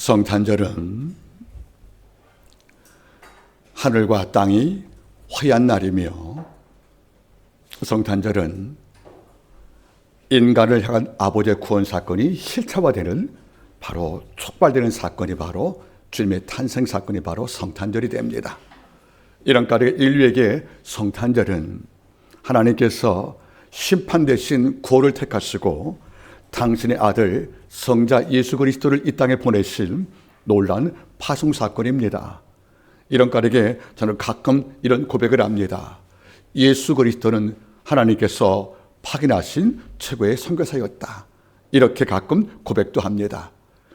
성탄절은 하늘과 땅이 화해한 날이며, 성탄절은 인간을 향한 아버지의 구원 사건이 실체화되는, 바로 촉발되는 사건이 바로 주님의 탄생 사건이 바로 성탄절이 됩니다. 이런 까닭에 인류에게 성탄절은 하나님께서 심판 대신 구원을 택하시고 당신의 아들 성자 예수 그리스도를 이 땅에 보내신 놀라운 파송 사건입니다. 이런 까닭에 저는 가끔 이런 고백을 합니다. 예수 그리스도는 하나님께서 파견하신 최고의 선교사였다. 이렇게 가끔 고백도 합니다.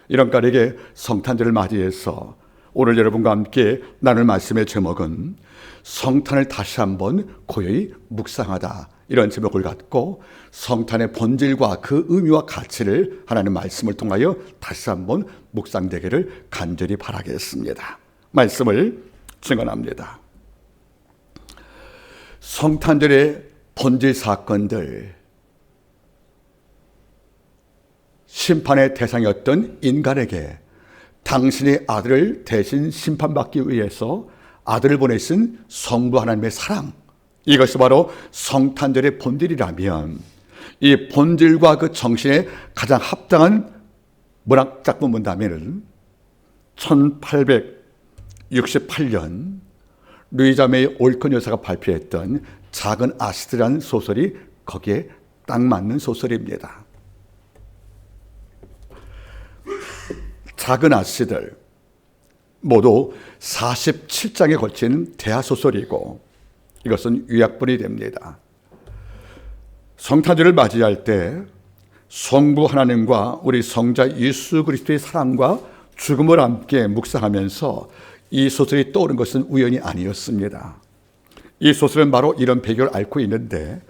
이런 까닭에 성탄절을 맞이해서 오늘 여러분과 함께 나눌 말씀의 제목은 성탄을 다시 한번 고요히 묵상하다, 이런 제목을 갖고 성탄의 본질과 그 의미와 가치를 하나님의 말씀을 통하여 다시 한번 묵상되기를 간절히 바라겠습니다. 말씀을 증언합니다. 성탄절의 본질 사건들, 심판의 대상이었던 인간에게 당신의 아들을 대신 심판받기 위해서 아들을 보내신 성부 하나님의 사랑, 이것이 바로 성탄절의 본질이라면, 이 본질과 그 정신에 가장 합당한 문학작품 본다면 1868년 루이자 메이 올컨 여사가 발표했던 작은 아시드라는 소설이 거기에 딱 맞는 소설입니다. 작은 아시들, 모두 47장에 걸친 대하소설이고 이것은 요약본이 됩니다. 성탄절을 맞이할 때 성부 하나님과 우리 성자 예수 그리스도의 사랑과 죽음을 함께 묵상하면서 이 소설이 떠오른 것은 우연이 아니었습니다. 이 소설은 바로 이런 배경을 앓고 있는데,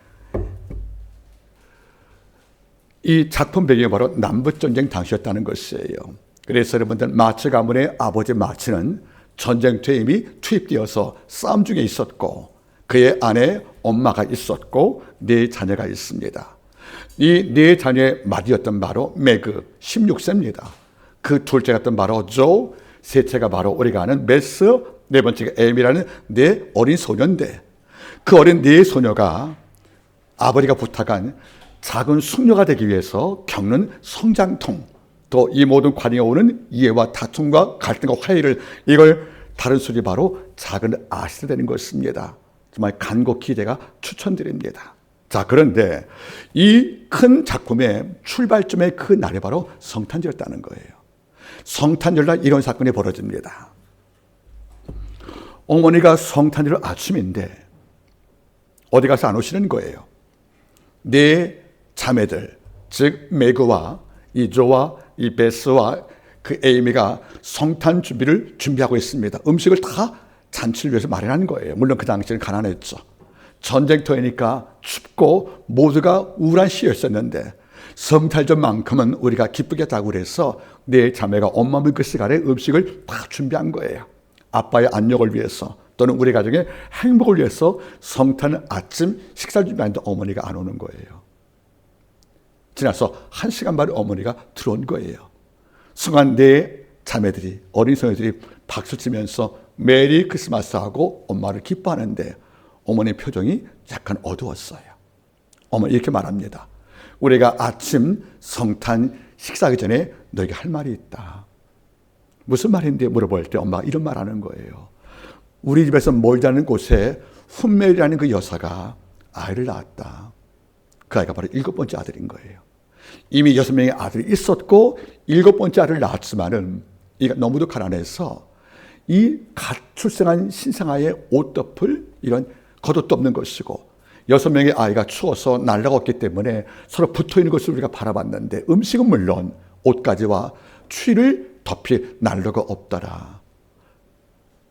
이 작품 배경이 바로 남북전쟁 당시였다는 것이에요. 그래서 여러분들, 마츠 가문의 아버지 마츠는 전쟁터에 이미 투입되어서 싸움 중에 있었고 그의 아내 엄마가 있었고 네 자녀가 있습니다. 이 네 자녀의 맏이었던 바로 매그 16세입니다. 그 둘째가 었던 바로 조, 셋째가 바로 우리가 아는 메스, 네 번째가 에미라는 네 어린 소녀인데, 그 어린 네 소녀가 아버지가 부탁한 작은 숙녀가 되기 위해서 겪는 성장통, 또 이 모든 과정에 오는 이해와 다툼과 갈등과 화해를, 이걸 다룬 소리 바로 작은 아시드 되는 것입니다. 정말 간곡히 제가 추천드립니다. 자, 그런데 이 큰 작품의 출발점의 그 날이 바로 성탄절이었다는 거예요. 성탄절날 이런 사건이 벌어집니다. 어머니가 성탄절 아침인데 어디 가서 안 오시는 거예요. 네 자매들, 즉 매그와 이 조와 이 베스와 그 에이미가 성탄 준비를 준비하고 있습니다. 음식을 다 잔치를 위해서 마련한 거예요. 물론 그 당시에는 가난했죠. 전쟁터이니까 춥고 모두가 우울한 시였었는데, 성탄절만큼은 우리가 기쁘게 하자고 그래서 네 자매가 엄마 물그릇 아래 음식을 다 준비한 거예요. 아빠의 안녕을 위해서, 또는 우리 가정의 행복을 위해서 성탄 아침 식사를 준비하는데 어머니가 안 오는 거예요. 지나서 1시간 만에 어머니가 들어온 거예요. 순간 네 자매들이, 어린 소녀들이 박수 치면서 메리 크리스마스 하고 엄마를 기뻐하는데 어머니 표정이 약간 어두웠어요. 어머니 이렇게 말합니다. 우리가 아침 성탄 식사하기 전에 너에게 할 말이 있다. 무슨 말인데 물어볼 때 엄마가 이런 말 하는 거예요. 우리 집에서 멀지 않은 곳에 훈멜이라는 그 여사가 아이를 낳았다. 그 아이가 바로 7번째 아들인 거예요. 이미 6명의 아들이 있었고 7번째 아들을 낳았지만은 이가 너무도 가난해서 이 갓 출생한 신생아의 옷 덮을 이런 겉옷도 없는 것이고 6명의 아이가 추워서 난로가 없기 때문에 서로 붙어있는 것을 우리가 바라봤는데 음식은 물론 옷가지와 추위를 덮일 난로가 없더라.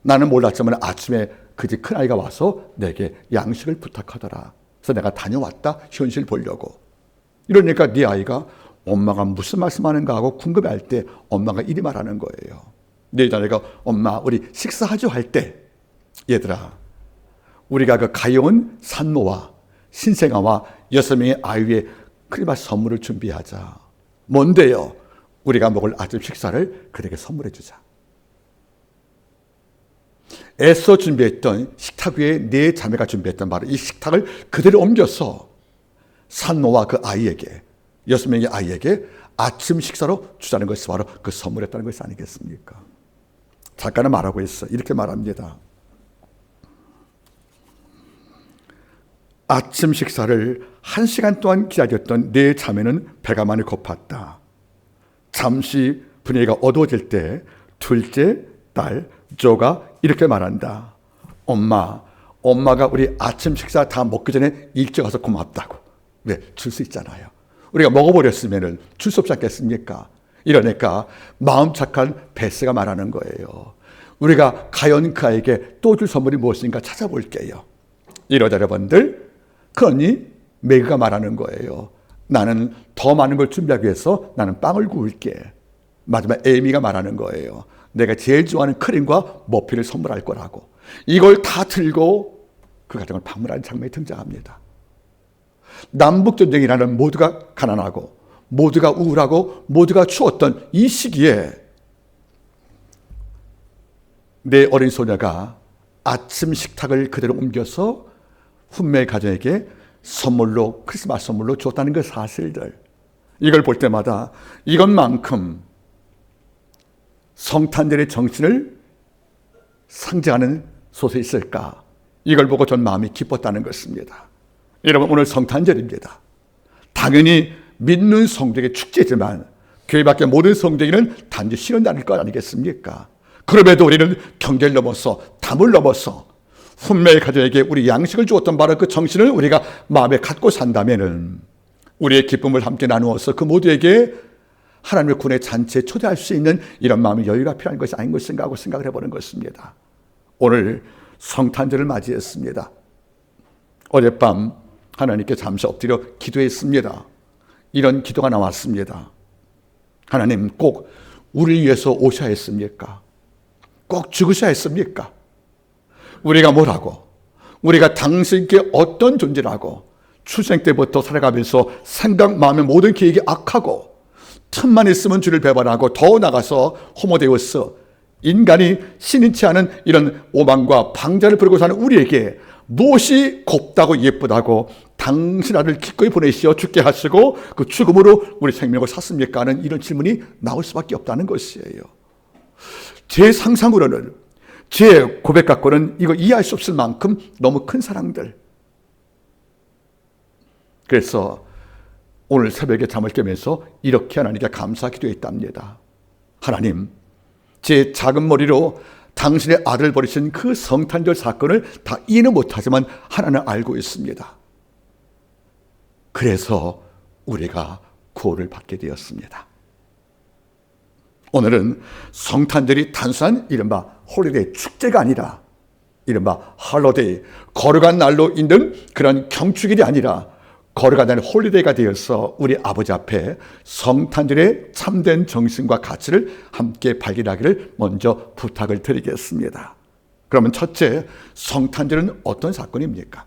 나는 몰랐지만 아침에 그 집 큰아이가 와서 내게 양식을 부탁하더라. 그래서 내가 다녀왔다, 현실 보려고. 이러니까 네 아이가 엄마가 무슨 말씀하는가 하고 궁금해할 때 엄마가 이리 말하는 거예요. 네 자녀가 엄마 우리 식사하죠 할 때, 얘들아 우리가 그 가여운 산모와 신생아와 6명의 아이 위에 크리스마스 선물을 준비하자. 뭔데요? 우리가 먹을 아침 식사를 그들에게 선물해 주자. 애써 준비했던 식탁 위에 네 자매가 준비했던 바로 이 식탁을 그대로 옮겨서 산모와 그 아이에게, 6명의 아이에게 아침 식사로 주자는 것이 바로 그 선물했다는 것이 아니겠습니까? 작가는 말하고 있어. 이렇게 말합니다. 아침 식사를 1시간 동안 기다렸던 네 자매는 배가 많이 고팠다. 잠시 분위기가 어두워질 때 둘째 딸 조가 이렇게 말한다. 엄마가 우리 아침 식사 다 먹기 전에 일찍 와서 고맙다고. 왜? 줄 수 있잖아요. 우리가 먹어버렸으면 줄 수 없지 않겠습니까? 이러니까 마음 착한 베스가 말하는 거예요. 우리가 과연 그 아이에게 또 줄 선물이 무엇인가 찾아볼게요. 이러자 여러분들, 그러니 매그가 말하는 거예요. 나는 더 많은 걸 준비하기 위해서 나는 빵을 구울게. 마지막 에이미가 말하는 거예요. 내가 제일 좋아하는 크림과 머피를 선물할 거라고. 이걸 다 들고 그 가정을 방문하는 장면이 등장합니다. 남북전쟁이라는 모두가 가난하고 모두가 우울하고 모두가 추웠던 이 시기에 내 어린 소녀가 아침 식탁을 그대로 옮겨서 훈매의 가정에게 선물로, 크리스마스 선물로 줬다는 그 사실들, 이걸 볼 때마다 이것만큼 성탄절의 정신을 상징하는 소설이 있을까? 이걸 보고 전 마음이 기뻤다는 것입니다. 여러분, 오늘 성탄절입니다. 당연히 믿는 성도에게 축제지만 교회 밖의 모든 성도에게는 단지 쉬는 날일 것 아니겠습니까? 그럼에도 우리는 경계를 넘어서, 담을 넘어서 훈매의 가정에게 우리 양식을 주었던 바로 그 정신을 우리가 마음에 갖고 산다면은 우리의 기쁨을 함께 나누어서 그 모두에게 하나님의 군의 잔치에 초대할 수 있는 이런 마음의 여유가 필요한 것이 아닌 것인가 하고 생각을 해보는 것입니다. 오늘 성탄절을 맞이했습니다. 어젯밤 하나님께 잠시 엎드려 기도했습니다. 이런 기도가 나왔습니다. 하나님, 꼭 우리를 위해서 오셔야 했습니까? 꼭 죽으셔야 했습니까? 우리가 뭐라고? 우리가 당신께 어떤 존재라고? 출생 때부터 살아가면서 생각, 마음의 모든 계획이 악하고 틈만 있으면 주를 배반하고 더 나가서 호모데우스, 인간이 신인치 않은 이런 오만과 방자를 부리고 사는 우리에게 무엇이 곱다고 예쁘다고 당신 아들 기꺼이 보내시어 죽게 하시고 그 죽음으로 우리 생명을 샀습니까? 하는 이런 질문이 나올 수밖에 없다는 것이에요. 제 상상으로는, 제 고백 갖고는 이거 이해할 수 없을 만큼 너무 큰 사랑들. 그래서 오늘 새벽에 잠을 깨면서 이렇게 하나님께 감사 기도했답니다. 하나님, 제 작은 머리로 당신의 아들을 버리신 그 성탄절 사건을 다 이해는 못하지만 하나는 알고 있습니다. 그래서 우리가 구원을 받게 되었습니다. 오늘은 성탄절이 단순한 이른바 홀리데이 축제가 아니라 이른바 할로데이, 거룩한 날로 있는 그런 경축일이 아니라 거룩한 날 홀리데이가 되어서 우리 아버지 앞에 성탄절의 참된 정신과 가치를 함께 발견하기를 먼저 부탁을 드리겠습니다. 그러면 첫째, 성탄절은 어떤 사건입니까?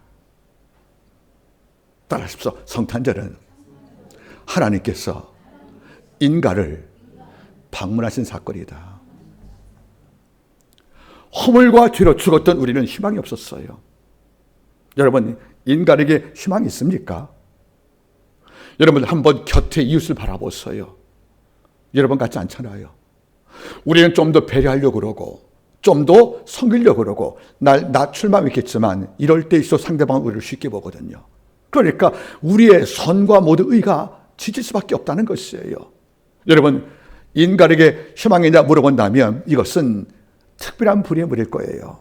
따라하십시오. 성탄절은 하나님께서 인간을 방문하신 사건이다. 허물과 죄로 죽었던 우리는 희망이 없었어요. 여러분, 인간에게 희망이 있습니까? 여러분, 한번 곁에 이웃을 바라보세요. 여러분 같지 않잖아요. 우리는 좀 더 배려하려고 그러고 좀 더 섬기려고 그러고 날 낮출 마음이 있겠지만 이럴 때 있어 상대방은 우리를 쉽게 보거든요. 그러니까 우리의 선과 모든 의가 지칠 수밖에 없다는 것이에요. 여러분, 인간에게 희망이냐 물어본다면 이것은 특별한 분의 물일 거예요.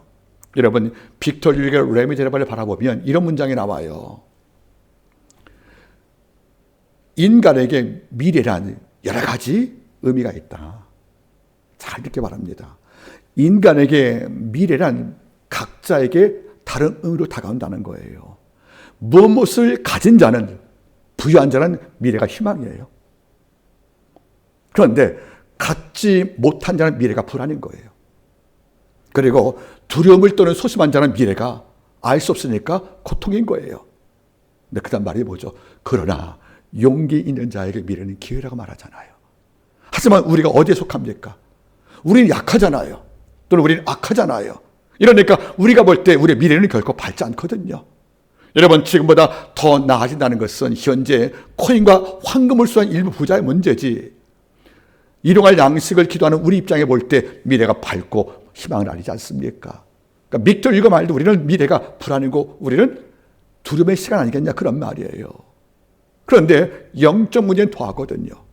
여러분, 빅터 류게 레미제라블을 바라보면 이런 문장이 나와요. 인간에게 미래란 여러 가지 의미가 있다. 잘 듣기 바랍니다. 인간에게 미래란 각자에게 다른 의미로 다가온다는 거예요. 무엇을 가진 자는, 부유한 자는 미래가 희망이에요. 그런데 갖지 못한 자는 미래가 불안인 거예요. 그리고 두려움을 떠는 소심한 자는 미래가 알 수 없으니까 고통인 거예요. 근데 그 다음 말이 뭐죠? 그러나 용기 있는 자에게 미래는 기회라고 말하잖아요. 하지만 우리가 어디에 속합니까? 우리는 약하잖아요. 또는 우리는 악하잖아요. 이러니까 우리가 볼 때 우리의 미래는 결코 밝지 않거든요. 여러분, 지금보다 더 나아진다는 것은 현재 코인과 황금을 수한 일부 부자의 문제지, 일용할 양식을 기도하는 우리 입장에 볼 때 미래가 밝고 희망을 아니지 않습니까? 그러니까 믿도 읽어 말도 우리는 미래가 불안이고 우리는 두려움의 시간 아니겠냐, 그런 말이에요. 그런데 영적 문제는 더하거든요.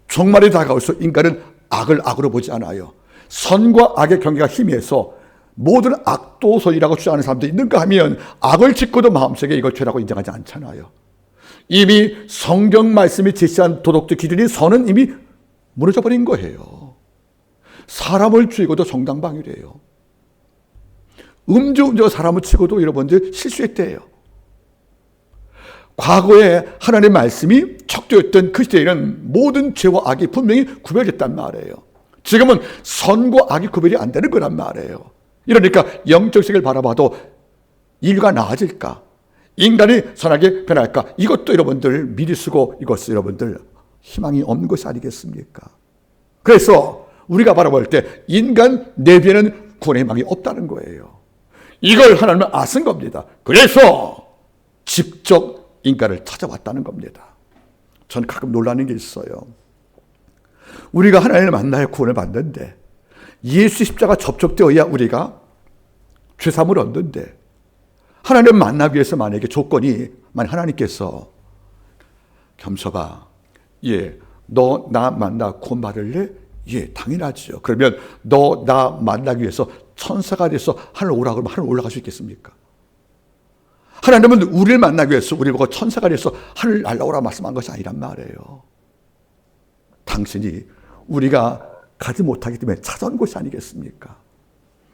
종말이 다가올수록 인간은 악을 악으로 보지 않아요. 선과 악의 경계가 희미해서 모든 악도선이라고 주장하는 사람도 있는가 하면 악을 짓고도 마음속에 이걸 죄라고 인정하지 않잖아요. 이미 성경 말씀이 제시한 도덕적 기준인 선은 이미 무너져 버린 거예요. 사람을 죽이고도 정당방위래요. 음주운전 사람을 치고도 여러분들 실수했대요. 과거에 하나님의 말씀이 척도였던 그 시대에는 모든 죄와 악이 분명히 구별됐단 말이에요. 지금은 선과 악이 구별이 안 되는 거란 말이에요. 이러니까 영적 세계를 바라봐도 인류가 나아질까? 인간이 선하게 변할까? 이것도 여러분들 미리 쓰고 이것은 여러분들 희망이 없는 것이 아니겠습니까? 그래서 우리가 바라볼 때 인간 내비에는 구원의 희망이 없다는 거예요. 이걸 하나님은 아신 겁니다. 그래서 직접 인간을 찾아왔다는 겁니다. 저는 가끔 놀라는 게 있어요. 우리가 하나님을 만나야 구원을 받는데, 예수 십자가 접촉되어야 우리가 죄사함을 얻는데, 하나님을 만나기 위해서 만약에 조건이, 만약 하나님께서 겸서봐, 예, 너 나 만나 구원 받을래? 예, 당연하죠. 그러면 너 나 만나기 위해서 천사가 돼서 하늘 오라 그러면 하늘 올라갈 수 있겠습니까? 하나님은 우리를 만나기 위해서 우리를 보고 천사가 돼서 하늘 날아오라 말씀한 것이 아니란 말이에요. 당신이 우리가 가지 못하기 때문에 찾아온 것이 아니겠습니까?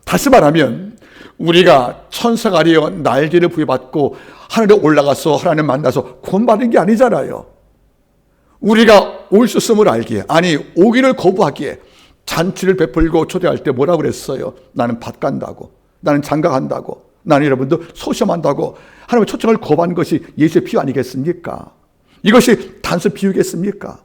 다시 말하면 우리가 천사가 되어 날개를 부여받고 하늘에 올라가서 하나님 만나서 구원받은 게 아니잖아요. 우리가 올 수 있음을 알기에, 아니 오기를 거부하기에 잔치를 베풀고 초대할 때 뭐라고 그랬어요? 나는 밭 간다고, 나는 장가 간다고, 나는 여러분들 소시험한다고 하나님의 초청을 거부한 것이 예수의 비유 아니겠습니까? 이것이 단순 비유겠습니까?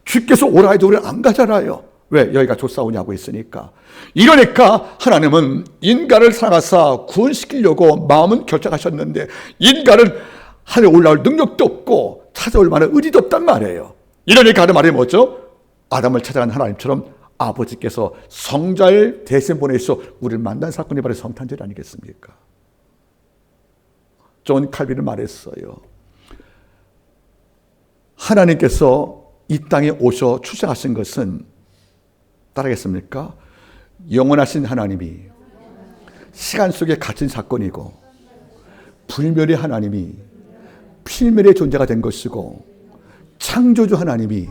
주께서 오라 해도 우리는 안 가잖아요. 왜? 여기가 조사오냐고 했으니까. 이러니까 하나님은 인간을 사랑하사 구원시키려고 마음은 결정하셨는데, 인간은 하늘에 올라올 능력도 없고 찾아올 만한 의지도 없단 말이에요. 이러니까 하는 말이 뭐죠? 아담을 찾아간 하나님처럼 아버지께서 성자를 대신 보내서 우리를 만난 사건이 바로 성탄절 아니겠습니까? 존 칼빈은 말했어요. 하나님께서 이 땅에 오셔 출생하신 것은, 따르겠습니까? 영원하신 하나님이 시간 속에 갇힌 사건이고, 불멸의 하나님이 필멸의 존재가 된 것이고, 창조주 하나님이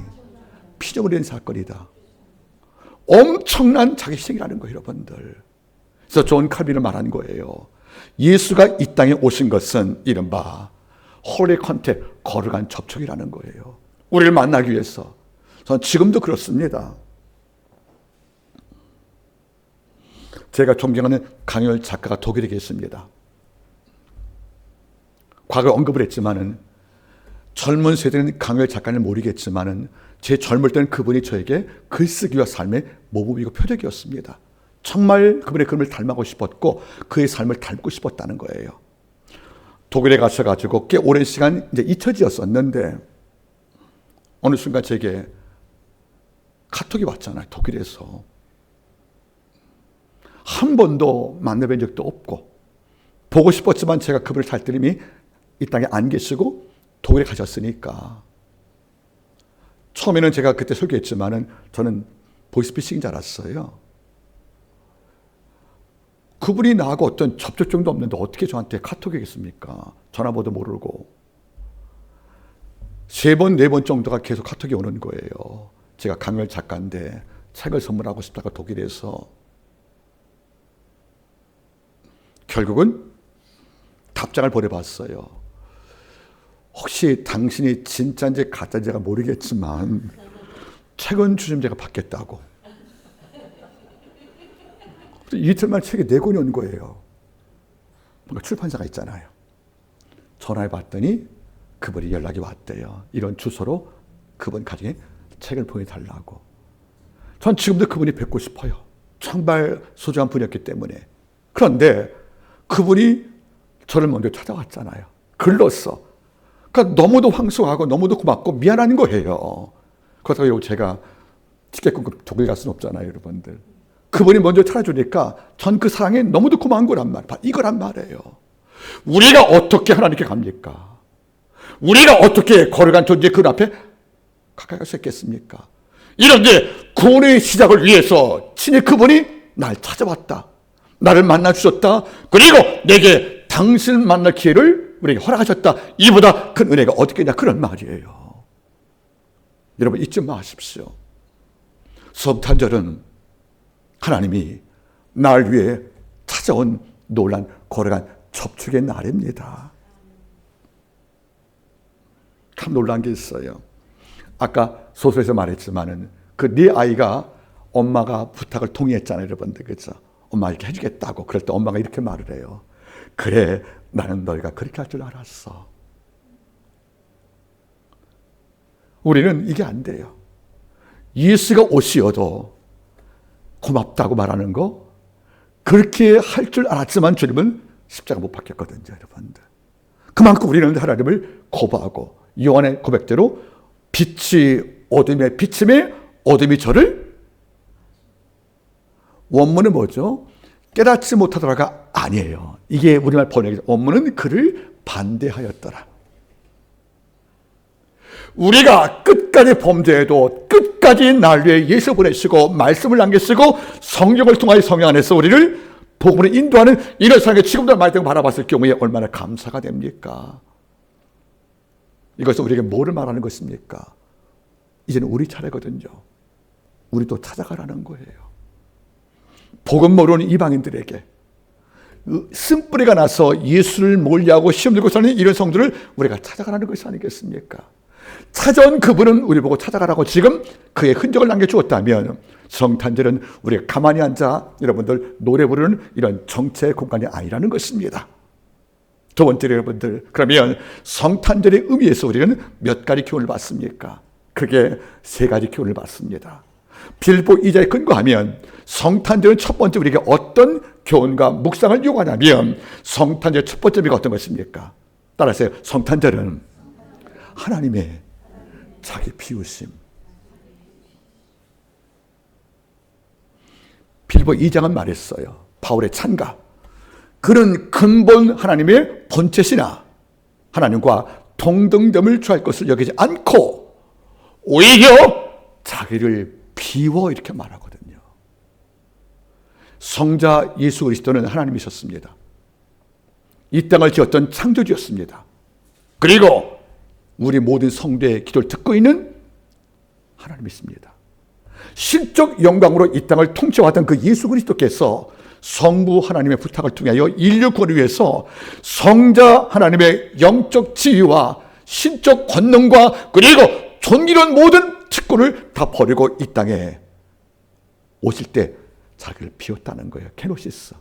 피조물이 된 사건이다. 엄청난 자기희생이라는 거예요, 여러분들. 그래서 존 칼빈은 말한 거예요. 예수가 이 땅에 오신 것은 이른바 홀리 컨택, 거룩한 접촉이라는 거예요. 우리를 만나기 위해서. 저는 지금도 그렇습니다. 제가 존경하는 강요열 작가가 독일에 계십니다. 과거에 언급을 했지만은, 젊은 세대는 강요열 작가를 모르겠지만은, 제 젊을 때는 그분이 저에게 글쓰기와 삶의 모범이고 표적이었습니다. 정말 그분의 그림을 닮아고 싶었고 그의 삶을 닮고 싶었다는 거예요. 독일에 가셔가지고 꽤 오랜 시간 이제 잊혀지었었는데, 어느 순간 제게 카톡이 왔잖아요. 독일에서. 한 번도 만나뵌 적도 없고, 보고 싶었지만 제가 그분을 잘 들으니 이 땅에 안 계시고 독일에 가셨으니까. 처음에는 제가 그때 설교했지만은 저는 보이스피싱인 줄 알았어요. 그분이 나하고 어떤 접촉점도 없는데 어떻게 저한테 카톡이 겠습니까? 전화번호도 모르고. 3번, 4번 정도가 계속 카톡이 오는 거예요. 제가 강요열 작가인데 책을 선물하고 싶다가 독일에서. 결국은 답장을 보내봤어요. 혹시 당신이 진짜인지 가짜인지가 모르겠지만 책은 주시면 제가 받겠다고. 이틀 만에 책이 4권이 온 거예요. 뭔가 출판사가 있잖아요. 전화해 봤더니 그분이 연락이 왔대요. 이런 주소로 그분 가정에 책을 보내달라고. 전 지금도 그분이 뵙고 싶어요. 정말 소중한 분이었기 때문에. 그런데 그분이 저를 먼저 찾아왔잖아요. 글로써. 그러니까 너무도 황송하고 너무도 고맙고 미안한 거예요. 그렇다고 제가 티켓 끊고 독일 갈 수는 없잖아요, 여러분들. 그분이 먼저 찾아주니까 전 그 사랑이 너무도 고마운 거란 말이에요. 이거란 말이에요. 우리가 어떻게 하나님께 갑니까? 우리가 어떻게 걸어간 존재 그 앞에 가까이 갈 수 있겠습니까? 이런데 구원의 시작을 위해서 친히 그분이 날 찾아왔다. 나를 만나주셨다. 그리고 내게 당신을 만날 기회를 우리에게 허락하셨다. 이보다 큰 은혜가 어디 있겠냐, 그런 말이에요. 여러분 잊지 마십시오. 성탄절은 하나님이 날 위해 찾아온 놀란 걸어간 접촉의 날입니다. 참 놀란 게 있어요. 아까 소설에서 말했지만은 그 네 아이가 엄마가 부탁을 동의했잖아요, 여러분들. 그렇죠? 엄마 이렇게 해주겠다고. 그럴 때 엄마가 이렇게 말을 해요. 그래, 나는 너희가 그렇게 할 줄 알았어. 우리는 이게 안 돼요. 예수가 오시어도 고맙다고 말하는 거, 그렇게 할 줄 알았지만 주님은 십자가 못 박혔거든요, 여러분들. 그만큼 우리는 하나님을 거부하고 요한의 고백대로 빛이 어둠에 비침에 어둠이 저를, 원문은 뭐죠? 깨닫지 못하더라가 아니에요. 이게 우리말 번역이죠. 원문은 그를 반대하였더라. 우리가 끝까지 범죄해도 끝까지 날 위해 예수 보내시고 말씀을 남기시고 성경을 통하여 성령 안에서 우리를 복음으로 인도하는 이런 사람이 지금도 말씀 바라봤을 경우에 얼마나 감사가 됩니까? 이것은 우리에게 뭐를 말하는 것입니까? 이제는 우리 차례거든요. 우리도 찾아가라는 거예요. 복음 모르는 이방인들에게 쓴뿌리가 나서 예수를 몰려하고 시험 들고 사는 이런 성도를 우리가 찾아가라는 것이 아니겠습니까? 찾아온 그분은 우리 보고 찾아가라고 지금 그의 흔적을 남겨주었다면 성탄절은 우리가 가만히 앉아 여러분들 노래 부르는 이런 정체의 공간이 아니라는 것입니다. 두 번째로 여러분들, 그러면 성탄절의 의미에서 우리는 몇 가지 교훈을 받습니까? 크게 세 가지 교훈을 받습니다. 빌보 2자에 근거하면 성탄절은 첫 번째 우리에게 어떤 교훈과 묵상을 요구하냐면 성탄절 첫 번째 의미가 어떤 것입니까? 따라하세요. 성탄절은 하나님의 자기 비우심. 빌보 2장은 말했어요. 바울의 찬가. 그는 근본 하나님의 본체시나 하나님과 동등됨을 취할 것을 여기지 않고 오히려 자기를 비워 이렇게 말하거든요. 성자 예수 그리스도는 하나님이셨습니다. 이 땅을 지었던 창조주였습니다. 그리고 우리 모든 성도의 기도를 듣고 있는 하나님이십니다. 신적 영광으로 이 땅을 통치하던 그 예수 그리스도께서 성부 하나님의 부탁을 통하여 인류 구원을 위해서 성자 하나님의 영적 지위와 신적 권능과 그리고 존귀로운 모든 특권을 다 버리고 이 땅에 오실 때 자기를 비웠다는 거예요. 케노시스.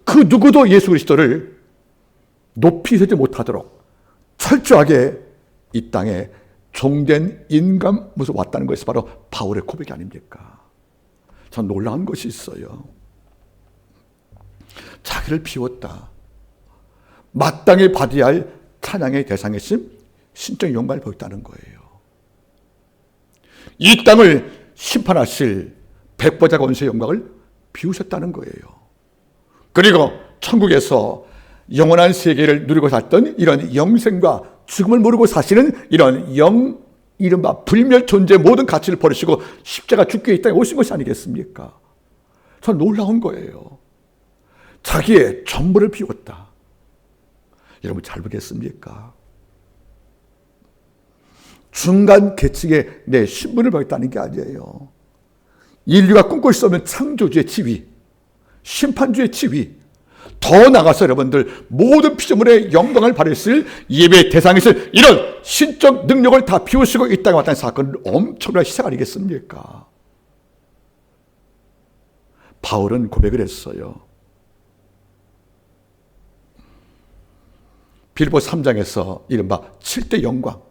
그 누구도 예수 그리스도를 높이 세지 못하도록 철저하게 이 땅에 종된 인간 모습 왔다는 것이 바로 바울의 고백이 아닙니까? 전 놀라운 것이 있어요. 자기를 비웠다. 마땅히 받아야 할 찬양의 대상이신 신적 영광을 보였다는 거예요. 이 땅을 심판하실 백보자 권세의 영광을 비우셨다는 거예요. 그리고 천국에서 영원한 세계를 누리고 살던 이런 영생과 죽음을 모르고 사시는 이런 이른바 불멸 존재의 모든 가치를 버리시고 십자가 죽게 이 땅에 오신 것이 아니겠습니까? 전 놀라운 거예요. 자기의 전부를 비웠다. 여러분 잘 보겠습니까? 중간 계층에 내 신분을 버렸다는 게 아니에요. 인류가 꿈꿀 수 없는 창조주의 지위, 심판주의 지위, 더 나가서 여러분들 모든 피조물의 영광을 발휘했을 예배의 대상이실 이런 신적 능력을 다 비우시고 이 땅에 왔다는 사건은 엄청난 시작 아니겠습니까? 바울은 고백을 했어요. 빌보 3장에서 이른바 7대 영광.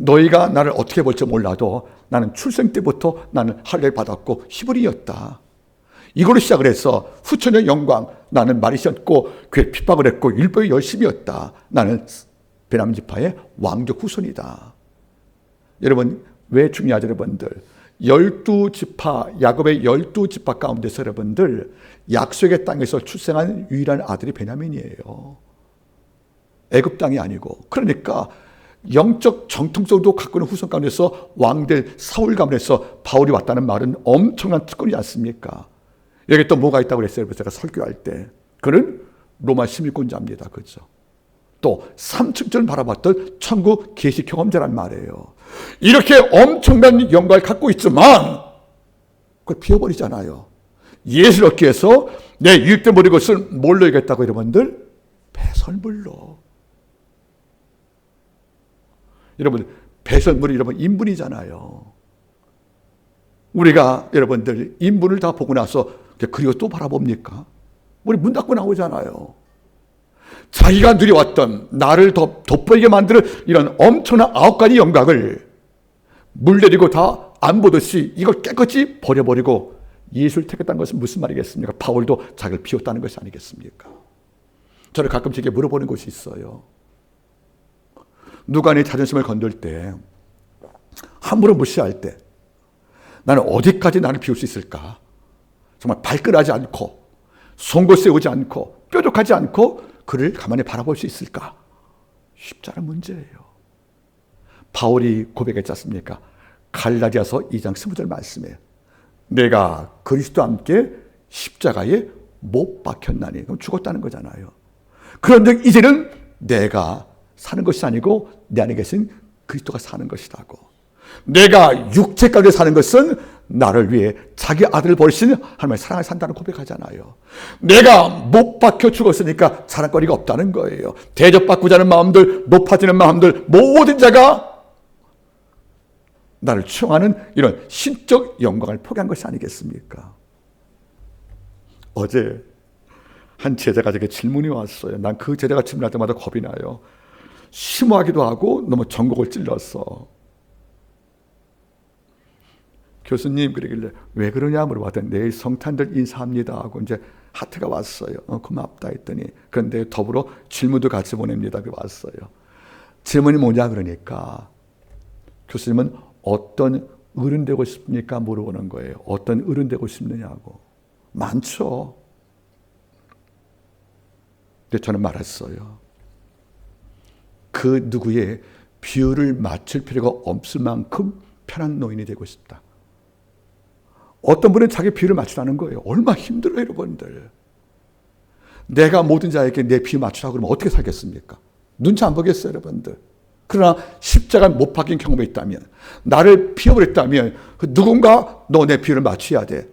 너희가 나를 어떻게 볼지 몰라도 나는 출생 때부터 나는 할례를 받았고 히브리였다. 이걸로 시작을 해서 후천의 영광, 나는 말이 셨고 그의 핍박을 했고 율법의 열심이었다. 나는 베냐민 지파의 왕족 후손이다. 여러분, 왜 중요하죠, 여러분들? 12지파, 야곱의 12지파 가운데서 여러분들 약속의 땅에서 출생한 유일한 아들이 베냐민이에요. 애굽 땅이 아니고. 그러니까 영적 정통성도 갖고 있는 후손 가운데서 왕들 사울 가문에서 바울이 왔다는 말은 엄청난 특권이지 않습니까? 여기 또 뭐가 있다고 그랬어요? 제가 설교할 때. 그는 로마 시민권자입니다. 그죠? 또 삼층전을 바라봤던 천국 계시 경험자란 말이에요. 이렇게 엄청난 영광을 갖고 있지만 그걸 비워버리잖아요. 예수를 얻기 위해서 내 유익된 모든 것을 뭘로 이겼다고 여러분들? 배설물로. 여러분, 배설물이 여러분 인분이잖아요. 우리가 여러분들 인분을 다 보고 나서 그리고 또 바라봅니까? 우리 문 닫고 나오잖아요. 자기가 누려왔던 나를 더 돋보이게 만드는 이런 엄청난 9가지 영광을 물 내리고 다 안 보듯이 이걸 깨끗이 버려버리고 예수를 택했다는 것은 무슨 말이겠습니까? 바울도 자기를 비웠다는 것이 아니겠습니까? 저를 가끔 제게 물어보는 것이 있어요. 누가 내 자존심을 건들 때, 함부로 무시할 때 나는 어디까지 나를 비울 수 있을까? 정말 발끈하지 않고 송곳 세우지 않고 뾰족하지 않고 그를 가만히 바라볼 수 있을까? 쉽지 않은 문제예요. 바울이 고백했지 않습니까? 갈라디아서 2장 20절 말씀에 내가 그리스도와 함께 십자가에 못 박혔나니, 그럼 죽었다는 거잖아요. 그런데 이제는 내가 사는 것이 아니고 내 안에 계신 그리스도가 사는 것이라고. 내가 육체 가운데 사는 것은 나를 위해 자기 아들을 버리신 하나님의 사랑을 산다는 고백하잖아요. 내가 못 박혀 죽었으니까 자랑거리가 없다는 거예요. 대접받고자 하는 마음들, 높아지는 마음들, 모든 자가 나를 추앙하는 이런 신적 영광을 포기한 것이 아니겠습니까? 어제 한 제자가 제게 질문이 왔어요. 난 그 제자가 질문할 때마다 겁이 나요. 심오하기도 하고 너무 전곡을 찔렀어. 교수님, 그러길래 왜 그러냐 물어봤더니 내일 성탄절 인사합니다 하고 이제 하트가 왔어요. 고맙다 했더니, 그런데 더불어 질문도 같이 보냅니다. 그 왔어요. 질문이 뭐냐 그러니까 교수님은 어떤 어른 되고 싶습니까? 물어보는 거예요. 어떤 어른 되고 싶느냐고. 많죠. 근데 저는 말했어요. 그 누구의 비율을 맞출 필요가 없을 만큼 편한 노인이 되고 싶다. 어떤 분은 자기 비율을 맞추라는 거예요. 얼마나 힘들어요, 여러분들. 내가 모든 자에게 내 비율 맞추라고 그러면 어떻게 살겠습니까? 눈치 안 보겠어요, 여러분들. 그러나 십자가 못 박힌 경험이 있다면, 나를 피워버렸다면 누군가 너 내 비율을 맞춰야 돼.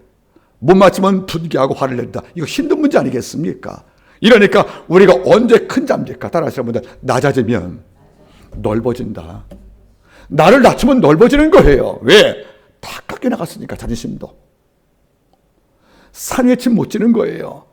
못 맞추면 분개하고 화를 낸다. 이거 힘든 문제 아니겠습니까? 이러니까 우리가 언제 큰 잠입니까? 따라하시는 분들, 낮아지면 넓어진다. 나를 낮추면 넓어지는 거예요. 왜? 다 깎여 나갔으니까, 자존심도. 산 위에 집 못 지는 거예요.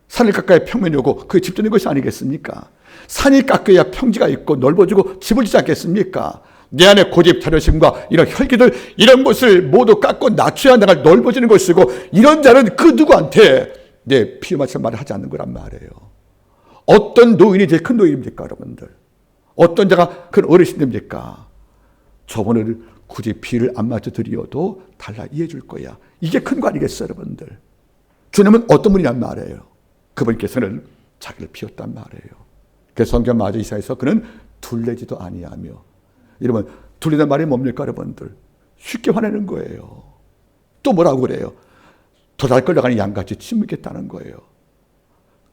산을 깎아야 평면이 오고 그게 집 짓는 것이 아니겠습니까? 산이 깎여야 평지가 있고 넓어지고 집을 짓지 않겠습니까? 내 안에 고집, 자존심과 이런 혈기들, 이런 것을 모두 깎고 낮춰야 내가 넓어지는 것이고, 이런 자는 그 누구한테 내 피에 맞춰 말을 하지 않는 거란 말이에요. 어떤 노인이 제일 큰 노인입니까, 여러분들? 어떤 자가 큰 어르신입니까? 저분을 굳이 비를 안 맞춰 드려도 달라 이해해 줄 거야. 이게 큰 거 아니겠어요, 여러분들? 주님은 어떤 분이란 말이에요? 그분께서는 자기를 비웠단 말이에요. 그 성경 마저 이사에서 그는 둘레지도 아니하며. 여러분, 둘레란 말이 뭡니까, 여러분들? 쉽게 화내는 거예요. 또 뭐라고 그래요? 도달 끌려가는 양같이 침묵했다는 거예요.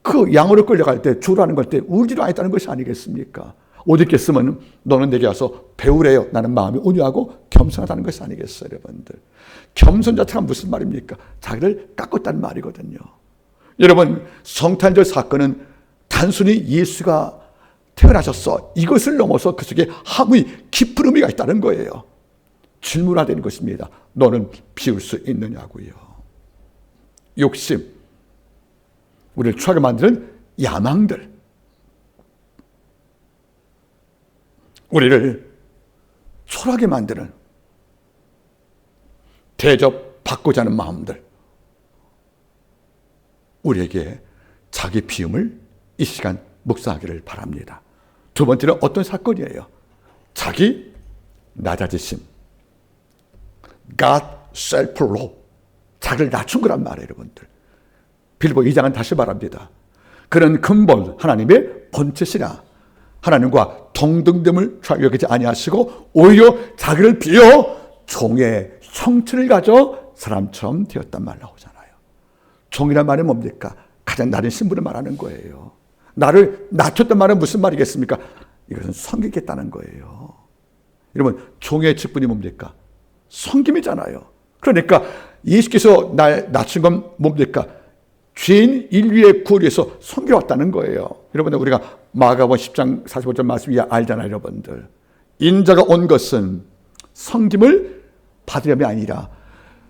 그 양으로 끌려갈 때, 주라는 걸 때 울지도 않았다는 것이 아니겠습니까? 어디 있겠으면 너는 내게 와서 배우래요. 나는 마음이 온유하고 겸손하다는 것이 아니겠어요, 여러분들? 겸손 자체가 무슨 말입니까? 자기를 깎았다는 말이거든요. 여러분, 성탄절 사건은 단순히 예수가 태어나셨어, 이것을 넘어서 그 속에 함의 깊은 의미가 있다는 거예요. 질문화되는 것입니다. 너는 비울 수 있느냐고요. 욕심, 우리를 추하게 만드는 야망들, 우리를 초라하게 만드는, 대접받고자 하는 마음들, 우리에게 자기 비움을 이 시간 묵상하기를 바랍니다. 두 번째는 어떤 사건이에요? 자기 낮아지심. God self-low. 자기를 낮춘 거란 말이에요, 여러분들. 빌보 2장은 다시 말합니다. 그는 근본 하나님의 본체시나 하나님과 동등됨을 여기지 아니하시고 오히려 자기를 비어 종의 형체를 가져 사람처럼 되었단 말 나오잖아요. 종이란 말은 뭡니까? 가장 낮은 신분을 말하는 거예요. 나를 낮췄단 말은 무슨 말이겠습니까? 이것은 섬기겠다는 거예요. 여러분, 종의 직분이 뭡니까? 섬김이잖아요. 그러니까 예수께서 날 낮춘 건 뭡니까? 죄인 인류의 구원을 위해서 섬겨왔다는 거예요. 여러분들, 우리가 마가복음 10장 45절 말씀 알잖아요, 여러분들. 인자가 온 것은 섬김을 받으려면 아니라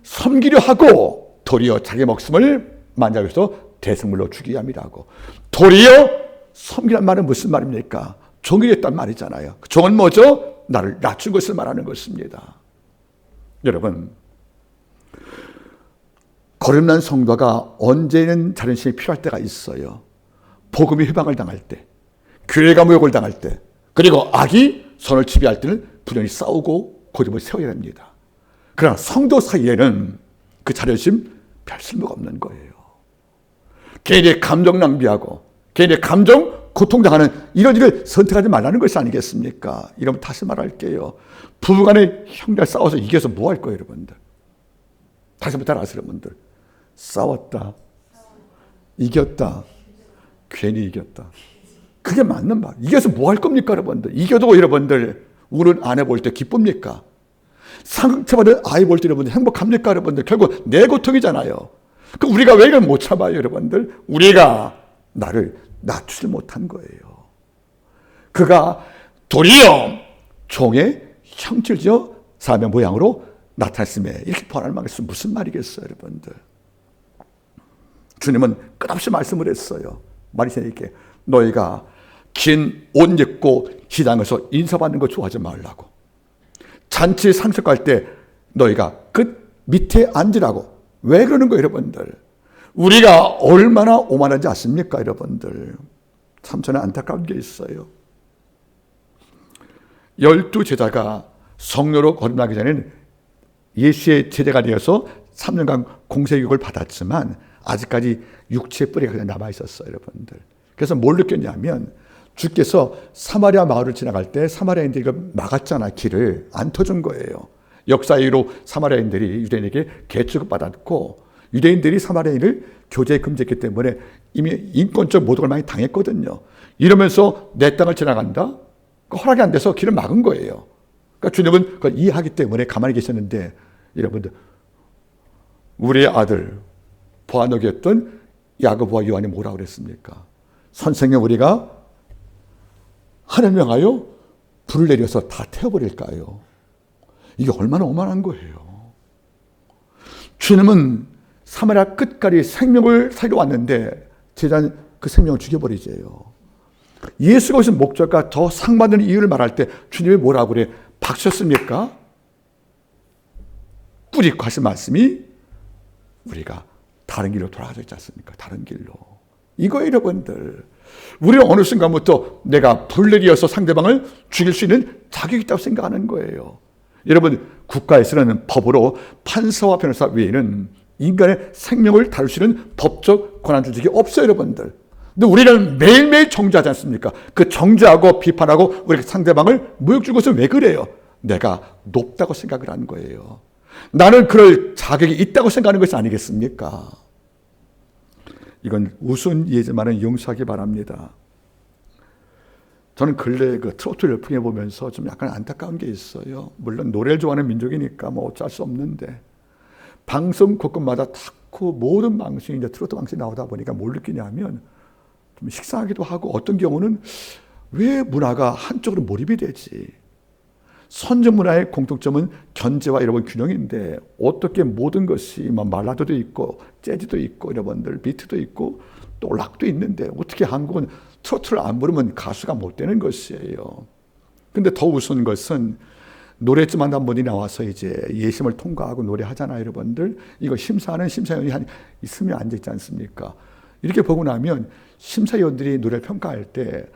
섬기려 하고 도리어 자기 목숨을 만나기 위해서 대승물로 주기 위함이라고. 도리어 섬기란 말은 무슨 말입니까? 종이 됐단 말이잖아요. 종은 뭐죠? 나를 낮춘 것을 말하는 것입니다. 여러분, 거듭난 성도가 언제는 자존심이 필요할 때가 있어요. 복음이 회방을 당할 때, 교회가 모욕을 당할 때, 그리고 악이 선을 지배할 때는 부단히 싸우고 고집을 세워야 됩니다. 그러나 성도 사이에는 그 자존심 별 쓸모가 없는 거예요. 개인의 감정 낭비하고 개인의 감정 고통당하는 이런 일을 선택하지 말라는 것이 아니겠습니까? 이러면 다시 말할게요. 부부간에 형제가 싸워서 이겨서 뭐 할 거예요, 여러분들? 다시 한번 따라하세요, 여러분들. 싸웠다, 이겼다, 괜히 이겼다. 그게 맞는 말. 이겨서 뭐 할 겁니까, 여러분들? 이겨도 여러분들 우는 아내 볼 때 기쁩니까? 상처받은 아이 볼 때 여러분들 행복합니까, 여러분들? 결국 내 고통이잖아요. 그 우리가 왜 이걸 못 참아요, 여러분들? 우리가 나를 낮추지 못한 거예요. 그가 도리어 종의 형체를 지어 사람의 모양으로 나타났음에 이렇게 번하는 말이 무슨 말이겠어요, 여러분들? 주님은 끝없이 말씀을 했어요. 말이 이렇게, 너희가 긴 옷 입고 시장에서 인사받는 거 좋아하지 말라고. 잔치 상속할 때 너희가 끝 밑에 앉으라고. 왜 그러는 거예요, 여러분들? 우리가 얼마나 오만한지 아십니까, 여러분들? 참 저는 안타까운 게 있어요. 12제자가 성령으로 거듭나기 전에는 예수의 제자가 되어서 3년간 공생교육을 받았지만 아직까지 육체의 뿌리가 그냥 남아있었어요, 여러분들. 그래서 뭘 느꼈냐면 주께서 사마리아 마을을 지나갈 때 사마리아인들이 막았잖아, 길을. 안 터준 거예요. 역사 이후로 사마리아인들이 유대인에게 개취급 받았고 유대인들이 사마리아인을 교제 금지했기 때문에 이미 인권적 모독을 많이 당했거든요. 이러면서 내 땅을 지나간다? 허락이 안 돼서 길을 막은 거예요. 그러니까 주님은 그걸 이해하기 때문에 가만히 계셨는데, 여러분들, 우리의 아들 보아너기였던 야고보와 요한이 뭐라고 그랬습니까? 선생님, 우리가 하나님 명하여 불을 내려서 다 태워버릴까요? 이게 얼마나 오만한 거예요. 주님은 사마리아 끝까지 생명을 살려 왔는데 제자는 그 생명을 죽여버리세요. 예수가 오신 목적과 더 상받는 이유를 말할 때 주님이 뭐라고 그래? 박수셨습니까? 꾸짖고 하신 말씀이 우리가 다른 길로 돌아가져 있지 않습니까? 다른 길로. 이거예요, 여러분들. 우리는 어느 순간부터 내가 불내리어서 상대방을 죽일 수 있는 자격이 있다고 생각하는 거예요. 여러분, 국가에서는 법으로 판사와 변호사 외에는 인간의 생명을 다룰 수 있는 법적 권한 조직이 없어요, 여러분들. 근데 우리는 매일매일 정죄하지 않습니까? 그 정죄하고 비판하고 우리 상대방을 모욕 줄 것은 왜 그래요? 내가 높다고 생각을 하는 거예요. 나는 그럴 자격이 있다고 생각하는 것이 아니겠습니까? 이건 우스운 예지만은 용서하기 바랍니다. 저는 근래 그 트로트 열풍에 보면서 좀 약간 안타까운 게 있어요. 물론 노래를 좋아하는 민족이니까 뭐 어쩔 수 없는데, 방송 곳곳마다 자꾸 모든 방송이 이제 트로트 방송이 나오다 보니까 뭘 느끼냐면 좀 식상하기도 하고, 어떤 경우는 왜 문화가 한쪽으로 몰입이 되지? 선전 문화의 공통점은 견제와 여러분 균형인데 어떻게 모든 것이 뭐 말라드도 있고 재즈도 있고 여러분들 비트도 있고 또 락도 있는데 어떻게 한국은 트로트를 안 부르면 가수가 못 되는 것이에요. 근데 더 우스운 것은 노래쯤 한 분이 나와서 이제 예심을 통과하고 노래하잖아요, 여러분들. 이거 심사하는 심사위원이 한 있으면 앉아있지 않습니까? 이렇게 보고 나면 심사위원들이 노래를 평가할 때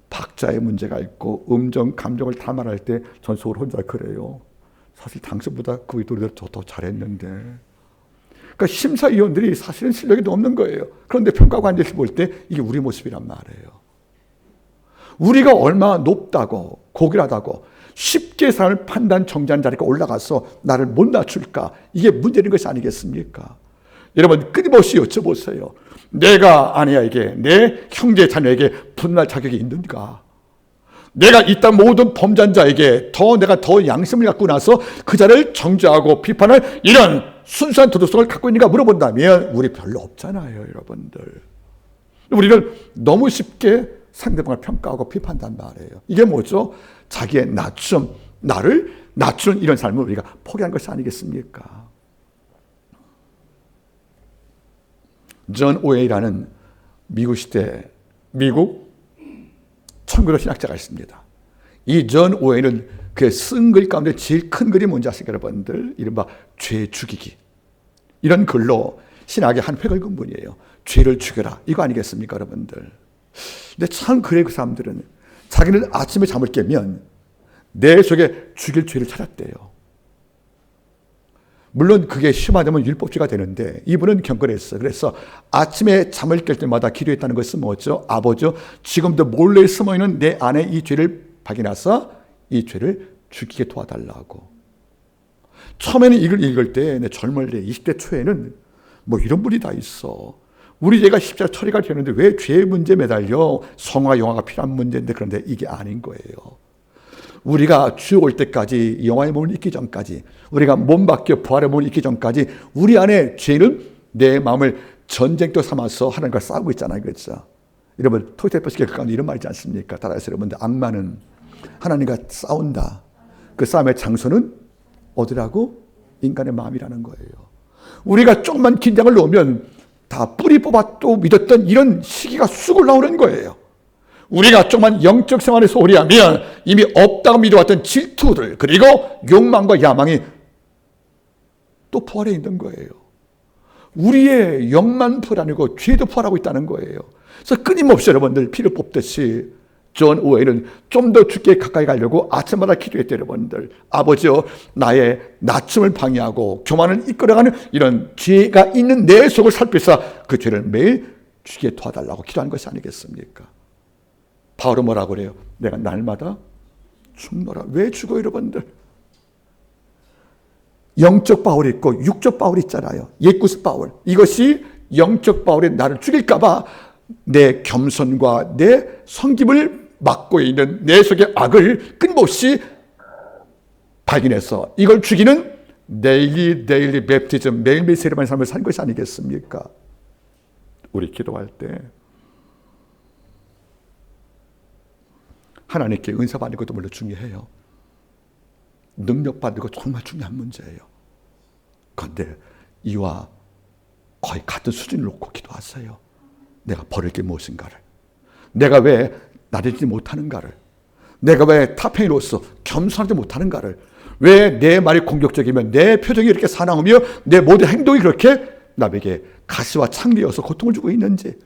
박자에 문제가 있고 음정, 감정을 다 말할 때 전 속으로 혼자 그래요. 사실 당신보다 그 노래를 더 잘했는데. 그러니까 심사위원들이 사실은 실력이 더 없는 거예요. 그런데 평가관들이 볼 때 이게 우리 모습이란 말이에요. 우리가 얼마나 높다고 고귀하다고 쉽게 사람을 판단 정지하는 자리에 올라가서 나를 못 낮출까? 이게 문제인 것이 아니겠습니까? 여러분 끊임없이 여쭤보세요. 내가 아내에게 내 형제 자녀에게 분할 자격이 있는가? 내가 이 땅 모든 범죄한 자에게 내가 더 양심을 갖고 나서 그 자를 정죄하고 비판할 이런 순수한 도덕성을 갖고 있는가 물어본다면 우리 별로 없잖아요, 여러분들. 우리는 너무 쉽게 상대방을 평가하고 비판한단 말이에요. 이게 뭐죠? 자기의 낮춤, 나를 낮추는 이런 삶을 우리가 포기한 것이 아니겠습니까? 존 오웨이라는 미국 시대 미국 천국의 신학자가 있습니다. 이 존 오웨이는 그의 쓴 글 가운데 제일 큰 글이 뭔지 아십니까, 여러분들? 이른바 죄 죽이기. 이런 글로 신학의 한 획을 그은 분이에요. 죄를 죽여라. 이거 아니겠습니까, 여러분들? 근데 참 그래, 그 사람들은 자기는 아침에 잠을 깨면 내 속에 죽일 죄를 찾았대요. 물론 그게 심하다면 율법죄가 되는데 이분은 경건했어요. 그래서 아침에 잠을 깰 때마다 기도했다는 것은 뭐죠? 아버지, 지금도 몰래 숨어있는 내 안에 이 죄를 발견해서 이 죄를 죽이게 도와달라고. 처음에는 이걸 읽을 때 내 젊을 때 20대 초에는 뭐 이런 분이 다 있어. 우리 죄가 십자가 처리가 되는데 왜 죄의 문제에 매달려? 성화 영화가 필요한 문제인데. 그런데 이게 아닌 거예요. 우리가 주 올 때까지, 영화의 몸을 잊기 전까지, 우리가 몸 바뀌어 부활의 몸을 잊기 전까지 우리 안에 죄는 내 마음을 전쟁터 삼아서 하나님과 싸우고 있잖아요. 그렇죠? 여러분 토이테퍼스의 그 가운데 이런 말이지 않습니까? 따라서 여러분들, 악마는 하나님과 싸운다. 그 싸움의 장소는 어디라고? 인간의 마음이라는 거예요. 우리가 조금만 긴장을 놓으면 다 뿌리 뽑아 또 믿었던 이런 시기가 쑥 올라오는 거예요. 우리가 조금만 영적 생활에 소홀히 하면 이미 없다고 믿어왔던 질투들, 그리고 욕망과 야망이 또 부활해 있는 거예요. 우리의 영만 부활하고 죄도 부활하고 있다는 거예요. 그래서 끊임없이 여러분들 피를 뽑듯이 존 오웨이는 좀 더 주께 가까이 가려고 아침마다 기도했대요. 여러분들, 아버지여, 나의 낮춤을 방해하고 교만을 이끌어가는 이런 죄가 있는 내 속을 살피사 그 죄를 매일 주께 도와달라고 기도하는 것이 아니겠습니까? 바울은 뭐라고 그래요? 내가 날마다 죽노라. 왜 죽어요, 여러분들? 영적 바울이 있고 육적 바울이 있잖아요. 옛구스 바울. 이것이 영적 바울이 나를 죽일까 봐 내 겸손과 내 성김을 막고 있는 내 속의 악을 끊임없이 발견해서 이걸 죽이는 데일리 맵티즘, 매일매일 세례받는 삶을 산 것이 아니겠습니까? 우리 기도할 때 하나님께 은사 받는 것도 물론 중요해요. 능력 받는 것 정말 중요한 문제예요. 그런데 이와 거의 같은 수준을 놓고 기도하세요. 내가 버릴 게 무엇인가를, 내가 왜 나대지 못하는가를, 내가 왜 타페이로서 겸손하지 못하는가를, 왜 내 말이 공격적이면 내 표정이 이렇게 사나우며 내 모든 행동이 그렇게 남에게 가시와 창리여서 고통을 주고 있는지,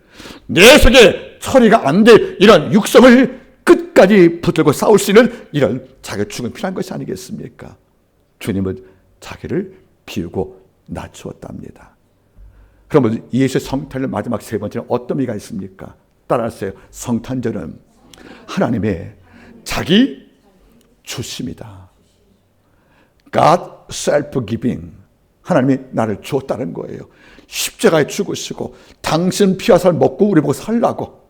내 속에 처리가 안 될 이런 육성을 끝까지 붙들고 싸울 수 있는 이런 자격증은 필요한 것이 아니겠습니까? 주님은 자기를 비우고 낮추었답니다. 그러면 예수의 성탄절 마지막 세 번째는 어떤 의미가 있습니까? 따라하세요. 성탄절은 하나님의 자기 주심이다. God self-giving. 하나님이 나를 주었다는 거예요. 십자가에 죽으시고 당신 피와 살 먹고 우리 보고 살라고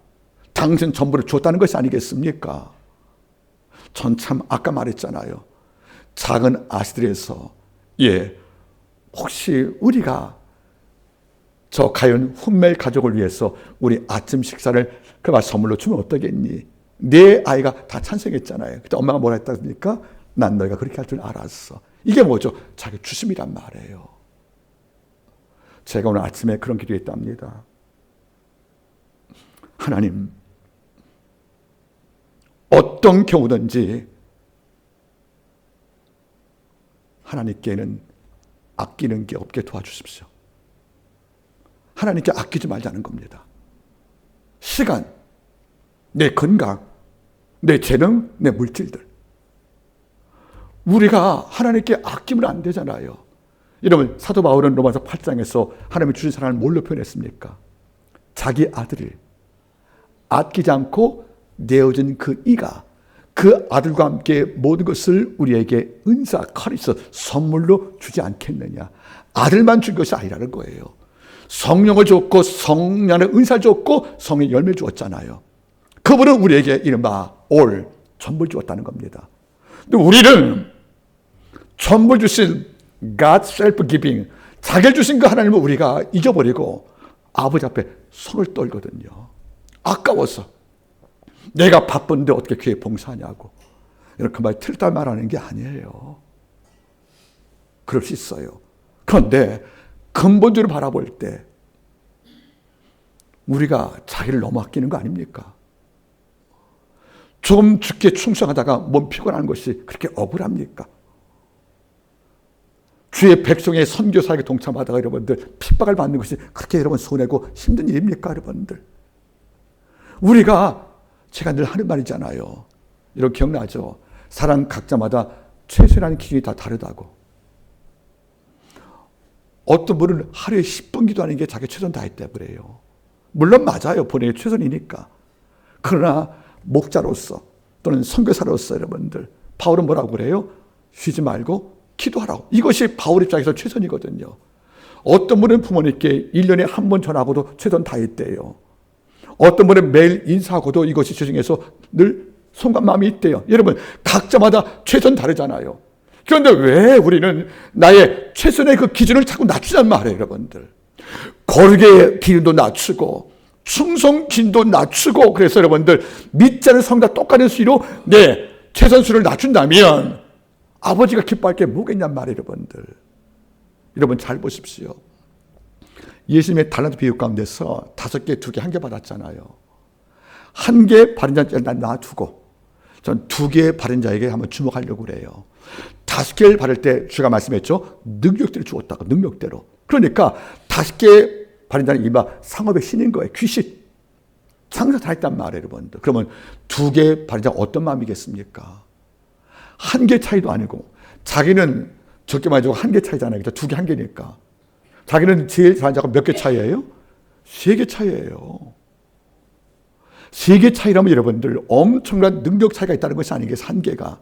당신 전부를 줬다는 것이 아니겠습니까? 전 참 아까 말했잖아요. 작은 아시들에서 혹시 우리가 저 가연 훈멜 가족을 위해서 우리 아침 식사를 그가 선물로 주면 어떠겠니? 내 아이가 다 찬성했잖아요. 그때 엄마가 뭐라 했답니까? 난 너희가 그렇게 할 줄 알았어. 이게 뭐죠? 자기 주심이란 말이에요. 제가 오늘 아침에 그런 기도했답니다. 하나님, 어떤 경우든지 하나님께는 아끼는 게 없게 도와주십시오. 하나님께 아끼지 말자는 겁니다. 시간, 내 건강, 내 재능, 내 물질들. 우리가 하나님께 아끼면 안 되잖아요. 여러분, 사도 바울은 로마서 8장에서 하나님이 주신 사랑을 뭘로 표현했습니까? 자기 아들을 아끼지 않고 내어준 그 이가 그 아들과 함께 모든 것을 우리에게 은사, 카리스, 선물로 주지 않겠느냐. 아들만 준 것이 아니라는 거예요. 성령을 줬고 성령의 은사를 줬고 성의 열매를 주었잖아요. 그분은 우리에게 이른바 올, 전부를 주었다는 겁니다. 근데 우리는 전부 주신 God self-giving, 자기를 주신 그 하나님을 우리가 잊어버리고 아버지 앞에 손을 떨거든요. 아까워서. 내가 바쁜데 어떻게 교회 봉사하냐고. 이렇게 말 틀다 말하는 게 아니에요. 그럴 수 있어요. 그런데 근본적으로 바라볼 때 우리가 자기를 너무 아끼는 거 아닙니까? 좀 죽게 충성하다가 몸 피곤한 것이 그렇게 억울합니까? 주의 백성의 선교사에게 동참하다가 여러분들 핍박을 받는 것이 그렇게 여러분 손해고 힘든 일입니까, 여러분들? 우리가 제가 늘 하는 말이잖아요. 여러분 기억나죠? 사람 각자마다 최선이라는 기준이 다 다르다고. 어떤 분은 하루에 10분 기도하는 게 자기 최선 다했다 그래요. 물론 맞아요. 본인의 최선이니까. 그러나 목자로서 또는 선교사로서 여러분들, 바울은 뭐라고 그래요? 쉬지 말고 기도하라고. 이것이 바울 입장에서 최선이거든요. 어떤 분은 부모님께 1년에 한 번 전하고도 최선 다했대요. 어떤 분은 매일 인사하고도 이것이 최선에서 늘 손과 마음이 있대요. 여러분 각자마다 최선 다르잖아요. 그런데 왜 우리는 나의 최선의 그 기준을 자꾸 낮추단 말이에요, 여러분들. 거룩의 기준도 낮추고 충성 기준도 낮추고, 그래서 여러분들 밑자를 성과 똑같은 수로 내 최선수를 낮춘다면 아버지가 기뻐할 게 뭐겠냔 말이에요, 여러분들. 여러분 잘 보십시오. 예수님의 달란트 비유 가운데서 5개, 2개, 1개 받았잖아요. 1개 받은 자를 놔두고 전 2개 받은 자에게 한번 주목하려고 그래요. 5개를 받을 때 주가 말씀했죠. 능력대로 주었다고, 능력대로. 그러니까 5개 받은 자는 이마 상업의 신인 거예요. 귀신. 장사 다 했단 말이에요, 여러분들. 그러면 2개 받은 자가 어떤 마음이겠습니까? 1개 차이도 아니고, 자기는 적게 많이 주고 1개 차이잖아요. 2개, 1개니까. 자기는 제일 잘한 자가 몇 개 차이예요? 3개 차이예요. 3개 차이라면 여러분들 엄청난 능력 차이가 있다는 것이 아니겠어요, 1개가.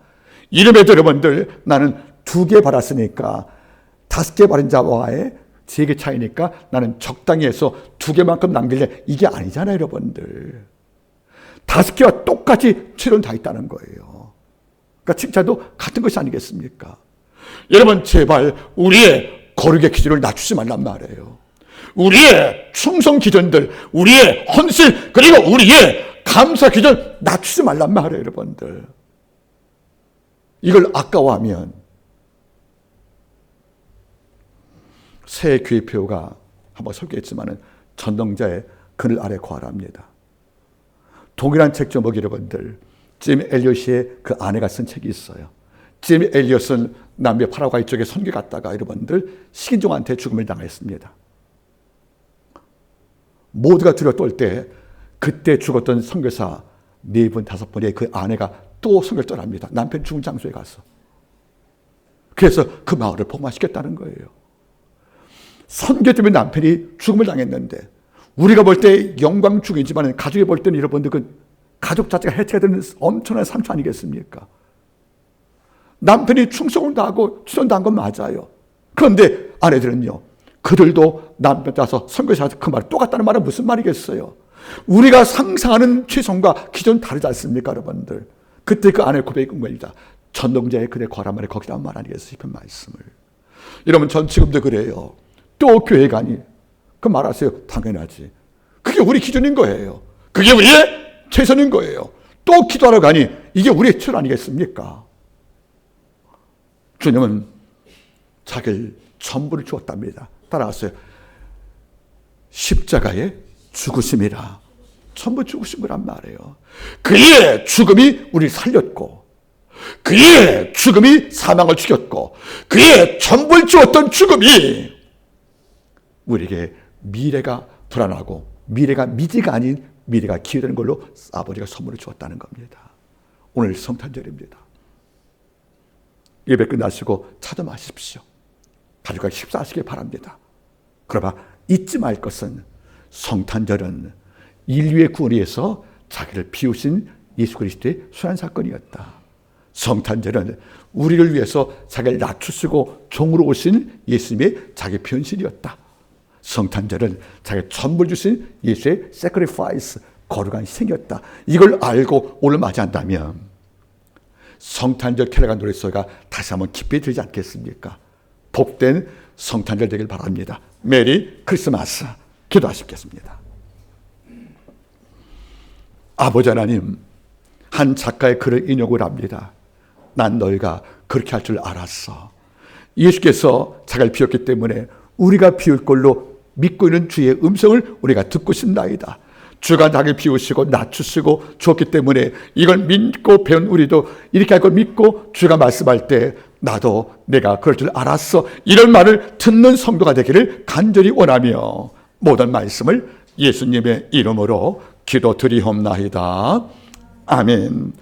이름에도 여러분들 나는 2개 받았으니까 5개 받은 자와의 3개 차이니까 나는 적당히 해서 2개만큼 남길래, 이게 아니잖아요, 여러분들. 5개와 똑같이 최선 다 있다는 거예요. 그러니까 칭찬도 같은 것이 아니겠습니까? 여러분 제발 우리의 거룩의 기준을 낮추지 말란 말이에요. 우리의 충성 기준들, 우리의 헌신, 그리고 우리의 감사 기준 낮추지 말란 말이에요, 여러분들. 이걸 아까워하면 새 교회표가 한번 설교했지만은 전능자의 그늘 아래 거하랍니다. 동일한 책 제목이 여러분들, 짐 엘리엇의 그 아내가 쓴 책이 있어요. 짐 엘리엇은 남미 파라과이 쪽에 선교 갔다가 여러분들 식인종한테 죽음을 당했습니다. 모두가 두려워 떨 때 그때 죽었던 선교사 4분, 5분의 그 아내가 또 선교를 떠납니다. 남편 죽은 장소에 가서. 그래서 그 마을을 복음화시켰다는 거예요. 선교 때문에 남편이 죽음을 당했는데, 우리가 볼 때 영광 죽이지만 가족이 볼 때는 여러분들 그 가족 자체가 해체가 되는 엄청난 상처 아니겠습니까? 남편이 충성을 다하고 추선 다한 건 맞아요. 그런데 아내들은요, 그들도 남편 따서 선교사한테 그 말을 똑같다는 말은 무슨 말이겠어요? 우리가 상상하는 최선과 기준 다르지 않습니까, 여러분들? 그때 그 아내의 고백이 겁니다. 전능자의 그대 거란 말이 거기라는 말 아니겠어요, 시편 말씀을. 여러분 전 지금도 그래요. 또 교회 가니 그 말하세요. 당연하지. 그게 우리 기준인 거예요. 그게 우리의 최선인 거예요. 또 기도하러 가니 이게 우리의 최선 아니겠습니까? 주님은 자기를 전부를 주었답니다. 따라하세요. 십자가의 죽으심이라. 전부 죽으신 거란 말이에요. 그의 죽음이 우리를 살렸고, 그의 죽음이 사망을 죽였고 그의 전부를 주었던 죽음이 우리에게 미래가 불안하고 미래가 미지가 아닌 미래가 기회되는 걸로 아버지가 선물을 주었다는 겁니다. 오늘 성탄절입니다. 예배 끝나시고 차도 마십시오. 가족과 식사하시길 바랍니다. 그러나 잊지 말 것은 성탄절은 인류의 구원을 위해서 자기를 비우신 예수 그리스도의 순환 사건이었다. 성탄절은 우리를 위해서 자기를 낮추시고 종으로 오신 예수님의 자기 변신이었다. 성탄절은 자기 전부를 주신 예수의 sacrifice, 거룩한 희생이었다. 이걸 알고 오늘 맞이한다면 성탄절 캐롤과 노랫소리가 다시 한번 깊이 들지 않겠습니까? 복된 성탄절 되길 바랍니다. 메리 크리스마스. 기도하시겠습니다. 아버지 하나님, 한 작가의 글을 인용을 합니다. 난 너희가 그렇게 할 줄 알았어. 예수께서 자기를 비웠기 때문에 우리가 비울 걸로 믿고 있는 주의 음성을 우리가 듣고 싶나이다. 주가 자기를 비우시고 낮추시고 주었기 때문에 이걸 믿고 배운 우리도 이렇게 할 걸 믿고 주가 말씀할 때 나도 내가 그럴 줄 알았어. 이런 말을 듣는 성도가 되기를 간절히 원하며 모든 말씀을 예수님의 이름으로 기도드리옵나이다. 아멘.